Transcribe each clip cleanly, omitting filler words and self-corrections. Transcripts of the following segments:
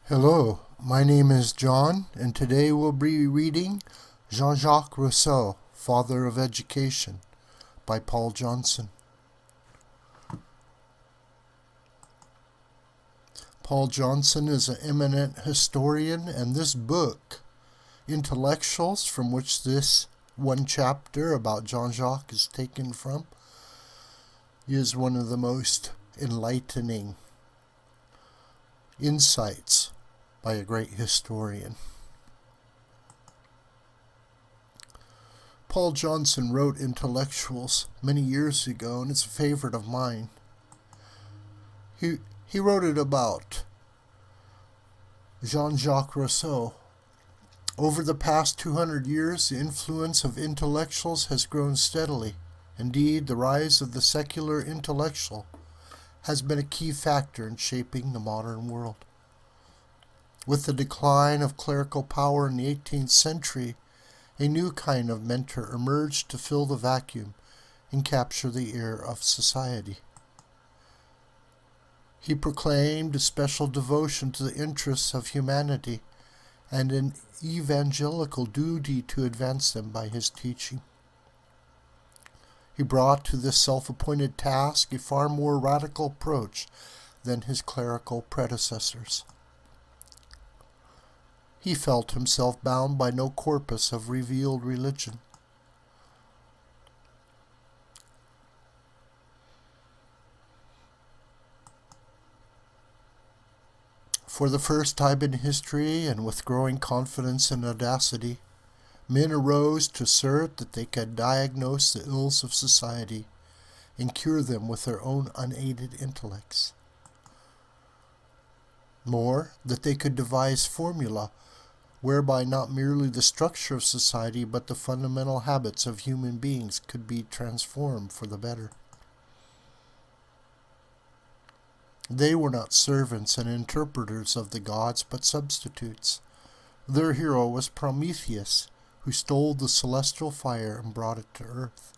Hello, my name is John, and today we'll be reading Jean-Jacques Rousseau, Father of Education, by Paul Johnson. Paul Johnson is an eminent historian, and this book, Intellectuals, from which this one chapter about Jean-Jacques is taken from, is one of the most enlightening insights by a great historian. Paul Johnson wrote Intellectuals many years ago, and it's a favorite of mine. He wrote it about Jean-Jacques Rousseau. Over the past 200 years, the influence of intellectuals has grown steadily. Indeed, the rise of the secular intellectual has been a key factor in shaping the modern world. With the decline of clerical power in the 18th century, a new kind of mentor emerged to fill the vacuum and capture the ear of society. He proclaimed a special devotion to the interests of humanity and an evangelical duty to advance them by his teaching. He brought to this self-appointed task a far more radical approach than his clerical predecessors. He felt himself bound by no corpus of revealed religion. For the first time in history, and with growing confidence and audacity, men arose to assert that they could diagnose the ills of society and cure them with their own unaided intellects. More, that they could devise formula whereby not merely the structure of society but the fundamental habits of human beings could be transformed for the better. They were not servants and interpreters of the gods, but substitutes. Their hero was Prometheus, who stole the celestial fire and brought it to earth.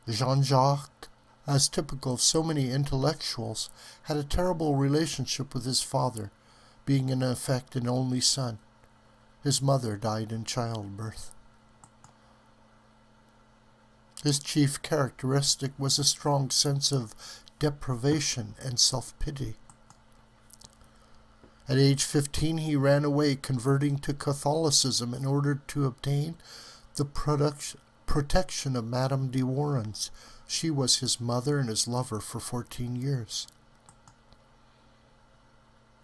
Jean-Jacques, as typical of so many intellectuals, had a terrible relationship with his father, being in effect an only son. His mother died in childbirth. His chief characteristic was a strong sense of deprivation and self-pity. At age 15, he ran away, converting to Catholicism in order to obtain the protection of Madame de Warens. She was his mother and his lover for 14 years.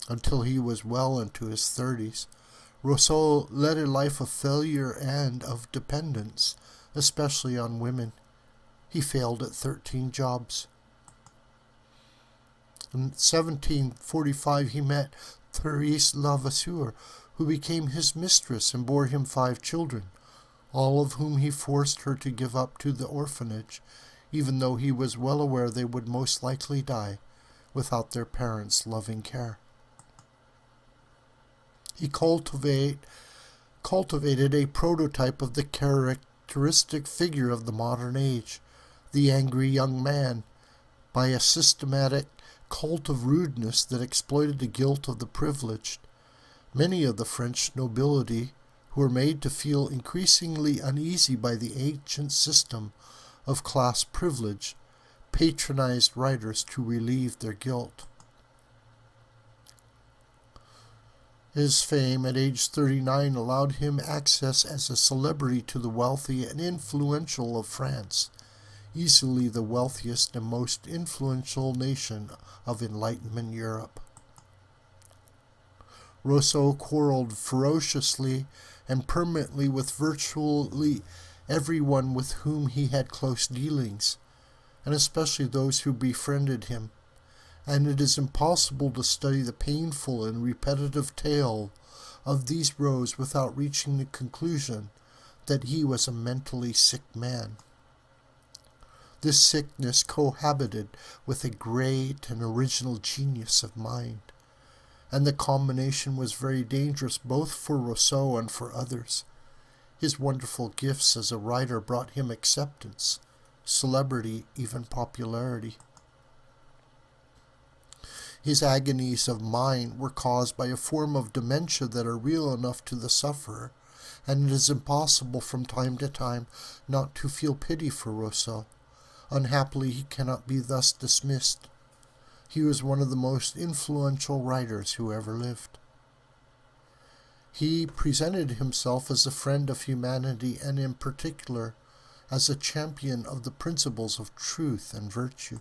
Until he was well into his 30s, Rousseau led a life of failure and of dependence, especially on women. He failed at 13 jobs. In 1745, he met Therese Lavasseur, who became his mistress and bore him 5 children, all of whom he forced her to give up to the orphanage, even though he was well aware they would most likely die without their parents' loving care. He cultivated a prototype of the characteristic figure of the modern age, the angry young man, by a systematic cult of rudeness that exploited the guilt of the privileged. Many of the French nobility, who were made to feel increasingly uneasy by the ancient system of class privilege, patronized writers to relieve their guilt. His fame at age 39 allowed him access as a celebrity to the wealthy and influential of France, easily the wealthiest and most influential nation of Enlightenment Europe. Rousseau quarreled ferociously and permanently with virtually everyone with whom he had close dealings, and especially those who befriended him, and it is impossible to study the painful and repetitive tale of these rows without reaching the conclusion that he was a mentally sick man. This sickness cohabited with a great and original genius of mind, and the combination was very dangerous both for Rousseau and for others. His wonderful gifts as a writer brought him acceptance, celebrity, even popularity. His agonies of mind were caused by a form of dementia that are real enough to the sufferer, and it is impossible from time to time not to feel pity for Rousseau. Unhappily, he cannot be thus dismissed. He was one of the most influential writers who ever lived. He presented himself as a friend of humanity and in particular as a champion of the principles of truth and virtue.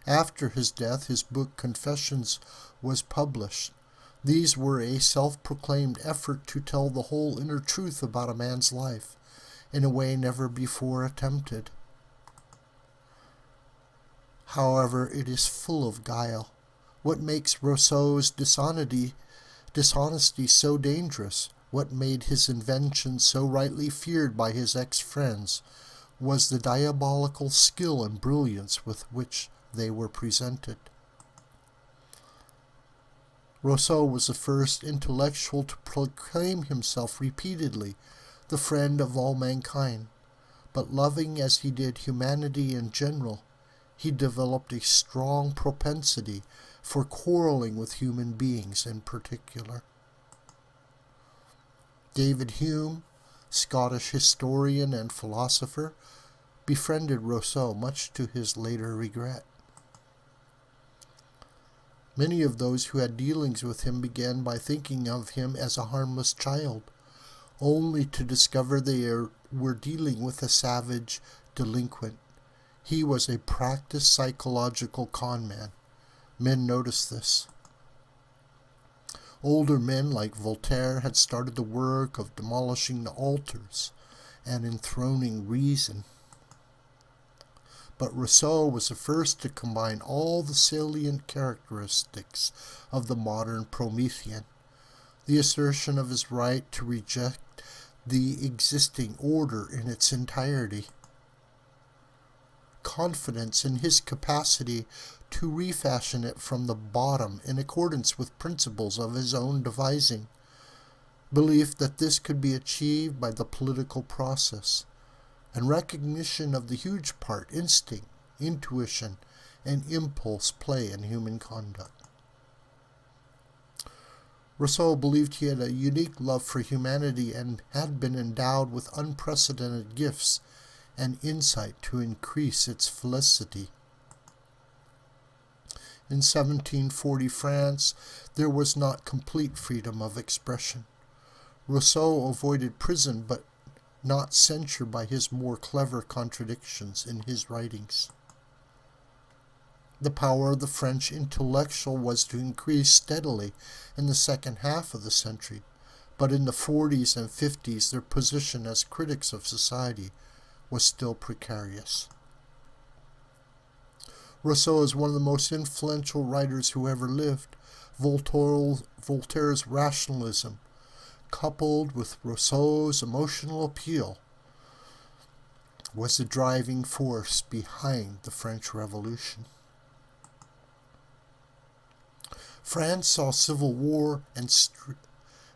After his death, his book Confessions was published. These were a self-proclaimed effort to tell the whole inner truth about a man's life in a way never before attempted. However, it is full of guile. What makes Rousseau's dishonesty so dangerous, what made his inventions so rightly feared by his ex-friends, was the diabolical skill and brilliance with which they were presented. Rousseau was the first intellectual to proclaim himself repeatedly the friend of all mankind, but loving as he did humanity in general, he developed a strong propensity for quarreling with human beings in particular. David Hume, Scottish historian and philosopher, befriended Rousseau much to his later regret. Many of those who had dealings with him began by thinking of him as a harmless child, only to discover they were dealing with a savage delinquent. He was a practiced psychological conman. Men noticed this. Older men like Voltaire had started the work of demolishing the altars and enthroning reason. But Rousseau was the first to combine all the salient characteristics of the modern Promethean: the assertion of his right to reject the existing order in its entirety, confidence in his capacity to refashion it from the bottom in accordance with principles of his own devising, belief that this could be achieved by the political process, and recognition of the huge part instinct, intuition, and impulse play in human conduct. Rousseau believed he had a unique love for humanity and had been endowed with unprecedented gifts and insight to increase its felicity. In 1740 France, there was not complete freedom of expression. Rousseau avoided prison but not censure by his more clever contradictions in his writings. The power of the French intellectual was to increase steadily in the second half of the century, but in the 40s and 50s their position as critics of society was still precarious. Rousseau is one of the most influential writers who ever lived. Voltaire's rationalism, coupled with Rousseau's emotional appeal, was the driving force behind the French Revolution. France saw civil war and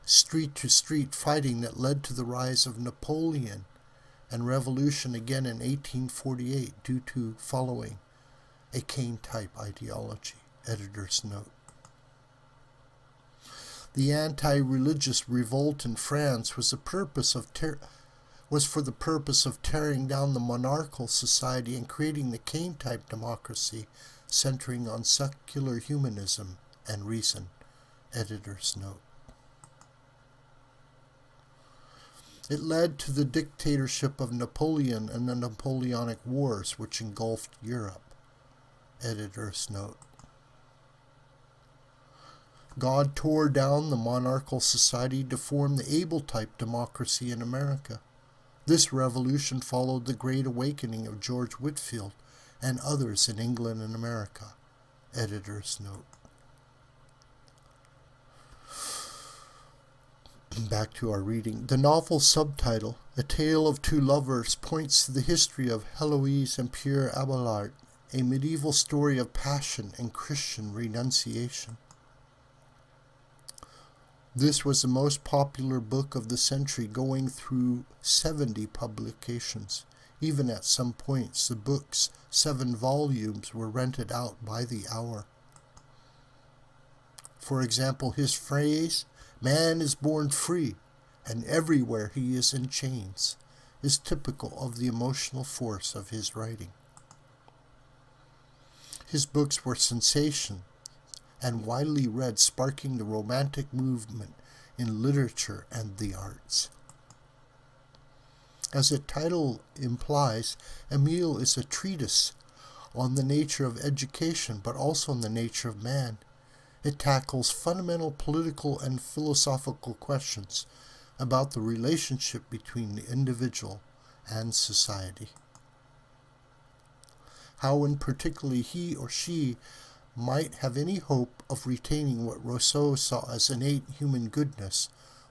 street-to-street fighting that led to the rise of Napoleon and revolution again in 1848 due to following a Cain-type ideology. Editor's note. The anti-religious revolt in France was for the purpose of tearing down the monarchical society and creating the Cain-type democracy centering on secular humanism and reason. Editor's note. It led to the dictatorship of Napoleon and the Napoleonic Wars, which engulfed Europe. Editor's note. God tore down the monarchical society to form the Abel-type democracy in America. This revolution followed the Great Awakening of George Whitefield and others in England and America. Editor's note. Back to our reading. The novel's subtitle, A Tale of Two Lovers, points to the history of Heloise and Pierre Abelard, a medieval story of passion and Christian renunciation. This was the most popular book of the century, going through 70 publications. Even at some points, the book's 7 volumes were rented out by the hour. For example, his phrase, "Man is born free, and everywhere he is in chains," is typical of the emotional force of his writing. His books were sensations and widely read, sparking the Romantic movement in literature and the arts. As the title implies, Emile is a treatise on the nature of education, but also on the nature of man. It tackles fundamental political and philosophical questions about the relationship between the individual and society. How in particular he or she might have any hope of retaining what Rousseau saw as innate human goodness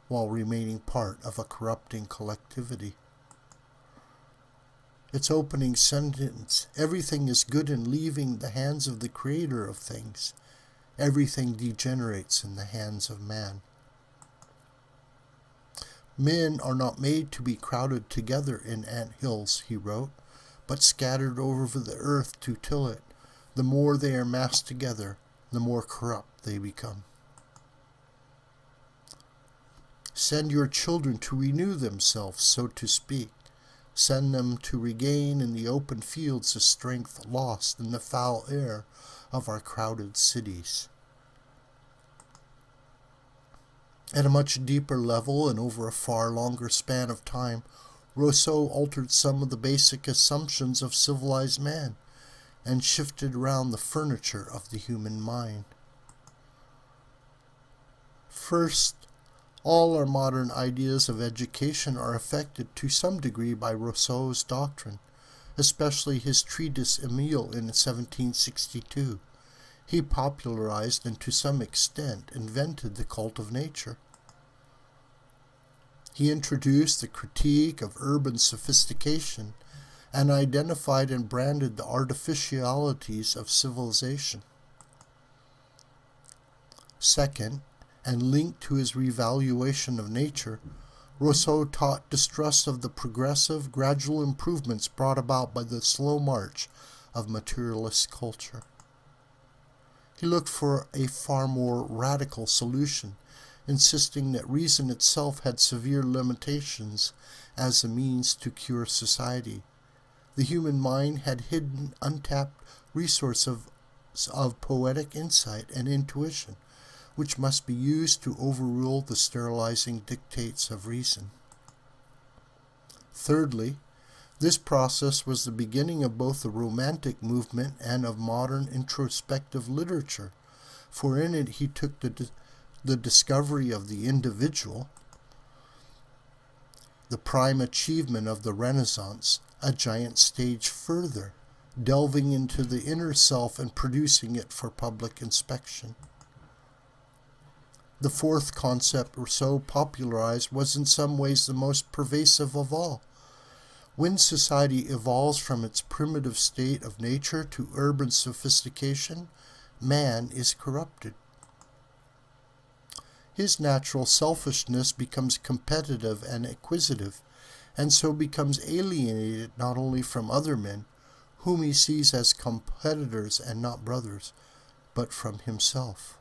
while remaining part of a corrupting collectivity. Its opening sentence, "Everything is good in leaving the hands of the creator of things. Everything degenerates in the hands of man." "Men are not made to be crowded together in ant hills," he wrote, "but scattered over the earth to till it. The more they are massed together, the more corrupt they become." "Send your children to renew themselves, so to speak. Send them to regain in the open fields the strength lost in the foul air of our crowded cities." At a much deeper level and over a far longer span of time, Rousseau altered some of the basic assumptions of civilized man and shifted around the furniture of the human mind. First, all our modern ideas of education are affected to some degree by Rousseau's doctrine, especially his treatise Emile in 1762. He popularized and to some extent invented the cult of nature. He introduced the critique of urban sophistication and identified and branded the artificialities of civilization. Second, and linked to his revaluation of nature, Rousseau taught distrust of the progressive, gradual improvements brought about by the slow march of materialist culture. He looked for a far more radical solution, insisting that reason itself had severe limitations as a means to cure society. The human mind had hidden, untapped resources of poetic insight and intuition, which must be used to overrule the sterilizing dictates of reason. Thirdly, this process was the beginning of both the Romantic movement and of modern introspective literature, for in it he took the discovery of the individual, the prime achievement of the Renaissance, a giant stage further, delving into the inner self and producing it for public inspection. The fourth concept Rousseau popularized was in some ways the most pervasive of all. When society evolves from its primitive state of nature to urban sophistication, man is corrupted. His natural selfishness becomes competitive and acquisitive, and so becomes alienated not only from other men, whom he sees as competitors and not brothers, but from himself.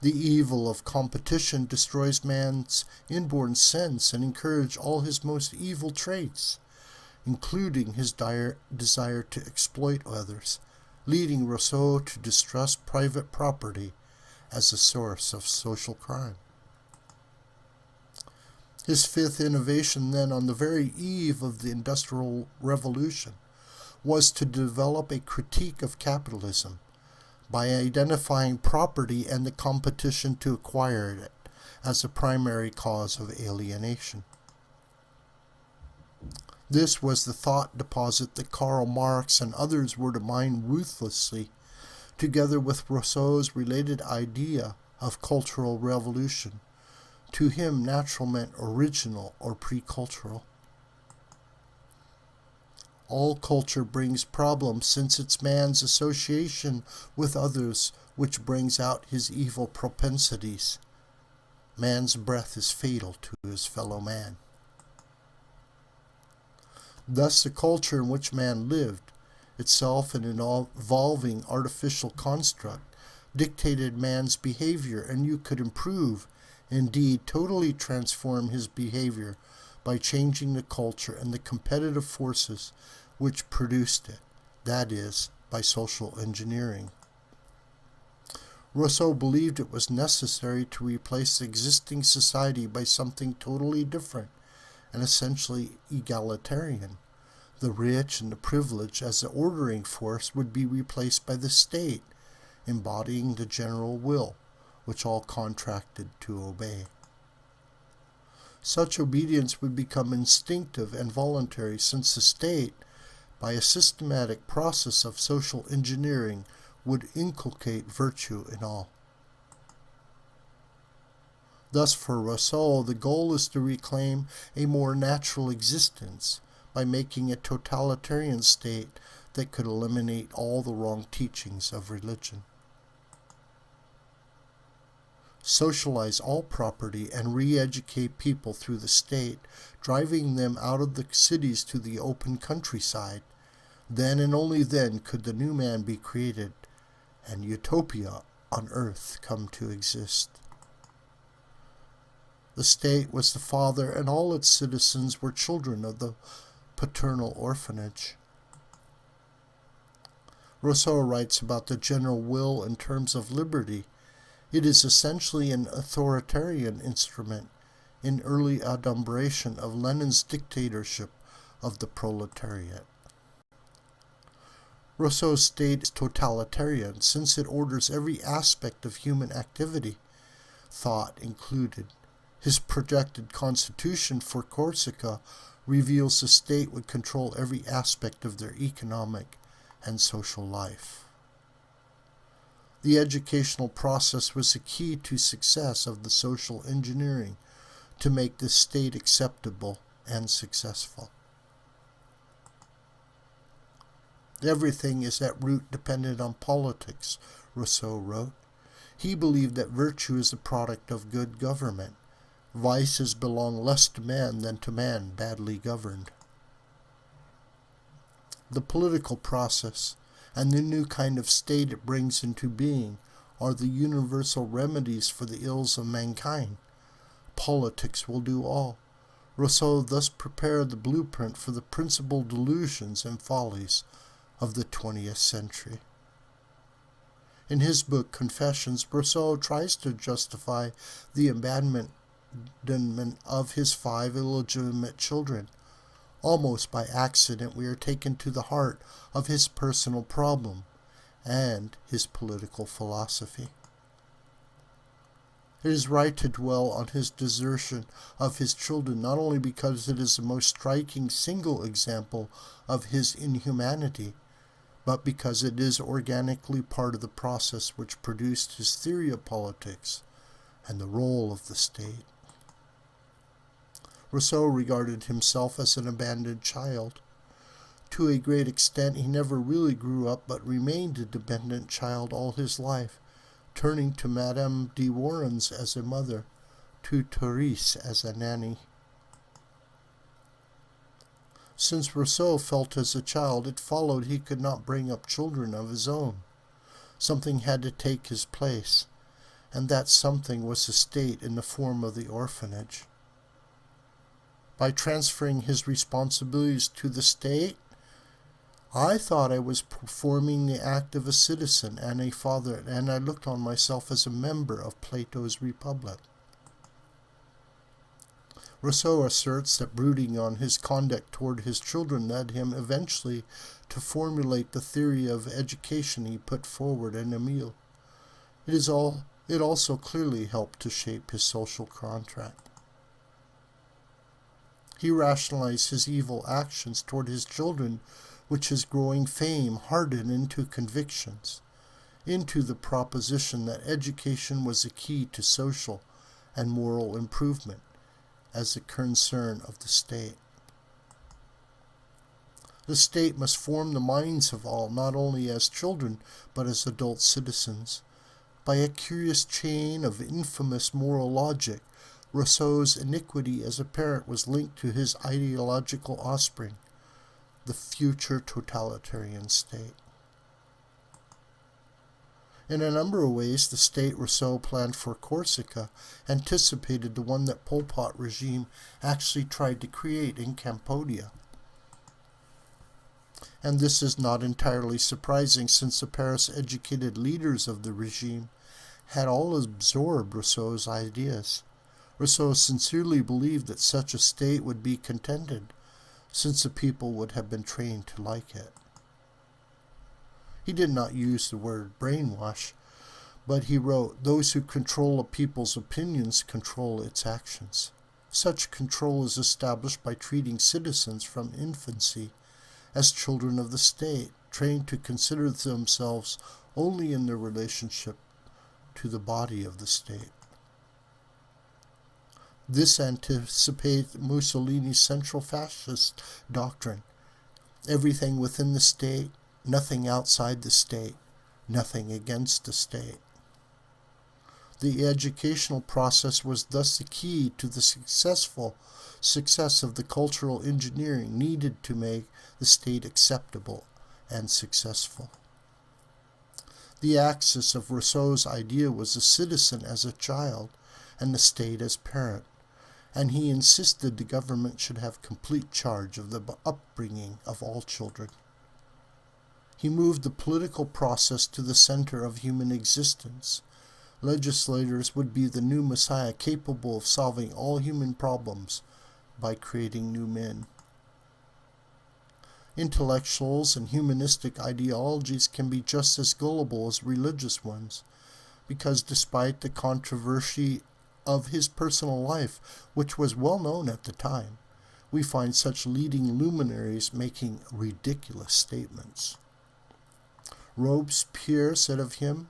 The evil of competition destroys man's inborn sense and encourages all his most evil traits, including his dire desire to exploit others, leading Rousseau to distrust private property as a source of social crime. His fifth innovation then, on the very eve of the Industrial Revolution, was to develop a critique of capitalism, by identifying property and the competition to acquire it as a primary cause of alienation. This was the thought deposit that Karl Marx and others were to mine ruthlessly, together with Rousseau's related idea of cultural revolution. To him, natural meant original or pre-cultural. All culture brings problems, since it's man's association with others which brings out his evil propensities. Man's breath is fatal to his fellow man. Thus the culture in which man lived, itself an evolving artificial construct, dictated man's behavior, and you could improve, indeed totally transform his behavior by changing the culture and the competitive forces which produced it, that is, by social engineering. Rousseau believed it was necessary to replace the existing society by something totally different and essentially egalitarian. The rich and the privileged as the ordering force would be replaced by the state, embodying the general will, which all contracted to obey. Such obedience would become instinctive and voluntary, since the state, by a systematic process of social engineering, would inculcate virtue in all. Thus, for Rousseau, the goal is to reclaim a more natural existence by making a totalitarian state that could eliminate all the wrong teachings of religion. Socialize all property and re-educate people through the state, driving them out of the cities to the open countryside. Then and only then could the new man be created and utopia on earth come to exist. The state was the father, and all its citizens were children of the paternal orphanage. Rousseau writes about the general will in terms of liberty. It is essentially an authoritarian instrument in early adumbration of Lenin's dictatorship of the proletariat. Rousseau's state is totalitarian since it orders every aspect of human activity, thought included. His projected constitution for Corsica reveals the state would control every aspect of their economic and social life. The educational process was the key to success of the social engineering to make the state acceptable and successful. Everything is at root dependent on politics, Rousseau wrote. He believed that virtue is the product of good government. Vices belong less to man than to man badly governed. The political process and the new kind of state it brings into being are the universal remedies for the ills of mankind. Politics will do all. Rousseau thus prepared the blueprint for the principal delusions and follies of the 20th century. In his book Confessions, Rousseau tries to justify the abandonment of his 5 illegitimate children. Almost by accident, we are taken to the heart of his personal problem and his political philosophy. It is right to dwell on his desertion of his children, not only because it is the most striking single example of his inhumanity, but because it is organically part of the process which produced his theory of politics and the role of the state. Rousseau regarded himself as an abandoned child. To a great extent, he never really grew up, but remained a dependent child all his life, turning to Madame de Warens as a mother, to Therese as a nanny. Since Rousseau felt as a child, it followed he could not bring up children of his own. Something had to take his place, and that something was the state in the form of the orphanage. By transferring his responsibilities to the state, I thought I was performing the act of a citizen and a father, and I looked on myself as a member of Plato's Republic. Rousseau asserts that brooding on his conduct toward his children led him eventually to formulate the theory of education he put forward in Emile. It also clearly helped to shape his social contract. He rationalized his evil actions toward his children, which his growing fame hardened into convictions, into the proposition that education was the key to social and moral improvement as a concern of the state. The state must form the minds of all, not only as children, but as adult citizens. By a curious chain of infamous moral logic, Rousseau's iniquity as a parent was linked to his ideological offspring. the future totalitarian state. In a number of ways, the state Rousseau planned for Corsica anticipated the one that Pol Pot regime actually tried to create in Cambodia. And this is not entirely surprising, since the Paris-educated leaders of the regime had all absorbed Rousseau's ideas. Rousseau sincerely believed that such a state would be contented, since the people would have been trained to like it. He did not use the word brainwash, but he wrote, "Those who control a people's opinions control its actions." Such control is established by treating citizens from infancy as children of the state, trained to consider themselves only in their relationship to the body of the state. This anticipates Mussolini's central fascist doctrine: everything within the state, nothing outside the state, nothing against the state. The educational process was thus the key to the success of the cultural engineering needed to make the state acceptable and successful. The axis of Rousseau's idea was the citizen as a child and the state as parent, and he insisted the government should have complete charge of the upbringing of all children. He moved the political process to the center of human existence. Legislators would be the new Messiah, capable of solving all human problems by creating new men. Intellectuals and humanistic ideologies can be just as gullible as religious ones, because despite the controversy of his personal life, which was well known at the time, we find such leading luminaries making ridiculous statements. Robespierre said of him,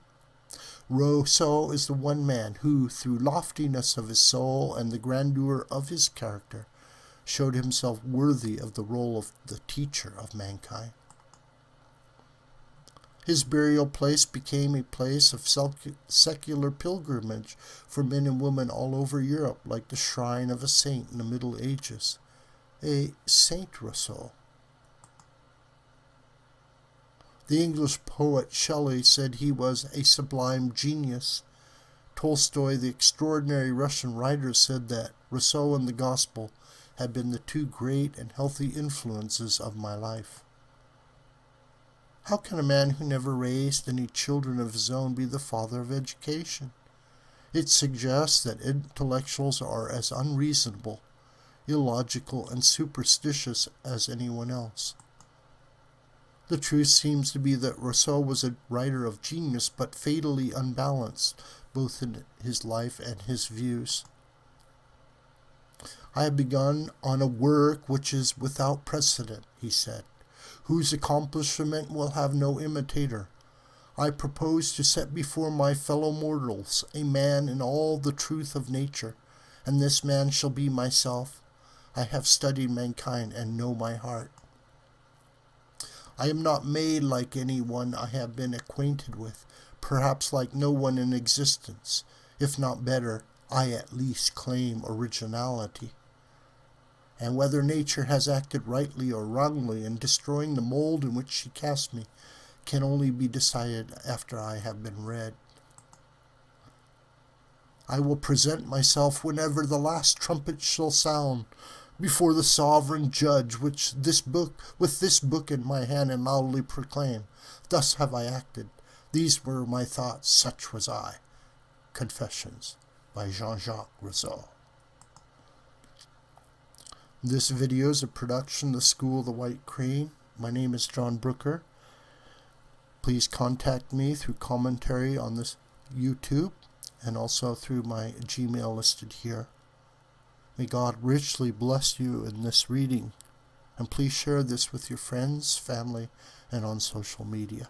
"Rousseau is the one man who, through loftiness of his soul and the grandeur of his character, showed himself worthy of the role of the teacher of mankind." His burial place became a place of secular pilgrimage for men and women all over Europe, like the shrine of a saint in the Middle Ages, a Saint Rousseau. The English poet Shelley said he was a sublime genius. Tolstoy, the extraordinary Russian writer, said that Rousseau and the Gospel had been the two great and healthy influences of my life. How can a man who never raised any children of his own be the father of education? It suggests that intellectuals are as unreasonable, illogical, and superstitious as anyone else. The truth seems to be that Rousseau was a writer of genius, but fatally unbalanced, both in his life and his views. "I have begun on a work which is without precedent," he said, "whose accomplishment will have no imitator. I propose to set before my fellow mortals a man in all the truth of nature, and this man shall be myself. I have studied mankind and know my heart. I am not made like any one I have been acquainted with, perhaps like no one in existence. If not better, I at least claim originality. And whether nature has acted rightly or wrongly in destroying the mold in which she cast me can only be decided after I have been read. I will present myself whenever the last trumpet shall sound, before the sovereign judge, with this book in my hand, and loudly proclaim, thus have I acted, these were my thoughts, such was I." Confessions by Jean-Jacques Rousseau. This video is a production of the School of the White Crane. My name is John Brooker. Please contact me through commentary on this YouTube and also through my Gmail listed here. May God richly bless you in this reading, and please share this with your friends, family, and on social media.